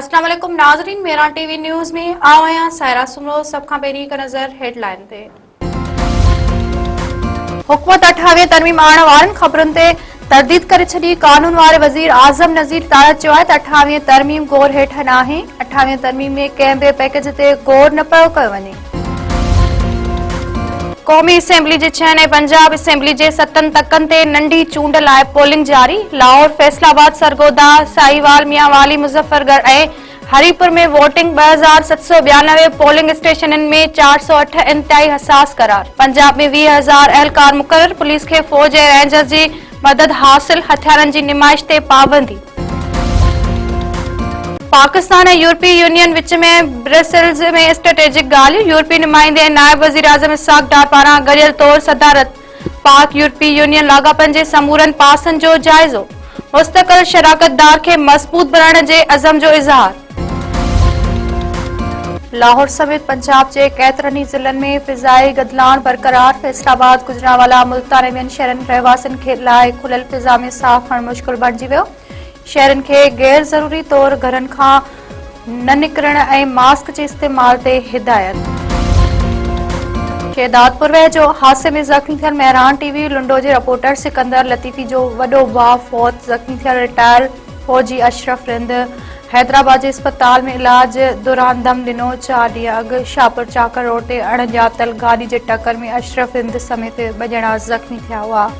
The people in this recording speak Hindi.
अस्सलाम वालेकुम नाज़रीन, मेरा टीवी न्यूज़ में आओ आया सायरा सुमरो सब खां पहिरीं हिक नज़र हेडलाइन ते। हुकूमत 28 तरमीम आणण वारनि ख़बरुनि ते तरदीद करे छॾी। कानून वारे वज़ीर आज़म नज़ीर तारत चयो आहे त 28 तरमीम गौर हेठि न आहे। 28 तरमीम में कंहिं बि पैकेज ते गौर न पियो कयो वञे। क़ौमी असेंबली जे 6 ऐं पंजाब असेंबली जे 7 तकनि ते नंढी चूंड लाइ पोलिंग जारी। लाहौर, फैसलाबाद, सरगोदा, साहिवाल, मियांवाली, मुज़फ़्फ़रगढ़ ऐं हरीपुर में वोटिंग 2792 पोलिंग स्टेशननि में 408 इंतहाई हसास करार। पंजाब में 20,000 एहलकार मुक़रर। पुलिस खे फ़ौज ऐं रेंजर्स जी मदद हासिल। हथियारनि जी निमाइश ते पाबंदी। पाकिस्तान ऐं यूरोपीय यूनियन विच में ब्रसेल्स में स्ट्रेटेजिक ॻाल्हियूं। यूरोपीय नुमाइंदे ऐं नायब वज़ीर आज़म इसहाक़ डार पारां गॾियल तौर सदारत। पाक यूरोपीय यूनियन लाॻापनि जे समूरनि पासनि जो जाइज़ो। मुस्तक़िल शराकतदार खे मज़बूत बनाइण जे अज़म जो इज़हार। लाहौर समेत पंजाब जे केतिरनि ई ज़िलनि में फ़िज़ाई गदिलाण बरक़रार। फैसलाबाद, गुजरांवाला, मुल्तान ऐं ॿियनि शहरनि रहवासियुनि खे लाइ खुलियल फ़िज़ा में साहु खणणु मुश्किल बणिजी वियो। शहरनि खे गैर ज़रूरी तौर घरनि खां न निकिरण ऐं मास्क जे इस्तेमाल ते हिदायत। शहदादपुर वेझो हादसे में ज़ख़्मी थियल मेहरान टीवी लुंडो जे रिपोर्टर सिकंदर लतीफ़ी जो वॾो भाउ फौत। ज़ख़्मी थियल रिटायर फौजी अशरफ रिंद हैदराबाद जे अस्पताल में इलाज दौरान दम ॾिनो। 4 ॾींहं अॻु शाहपुर चाकर रोड ते अणॼातल गाॾी जे टकर में अशरफ रिंद समेत 2 ॼणा ज़ख़्मी थिया हुआ।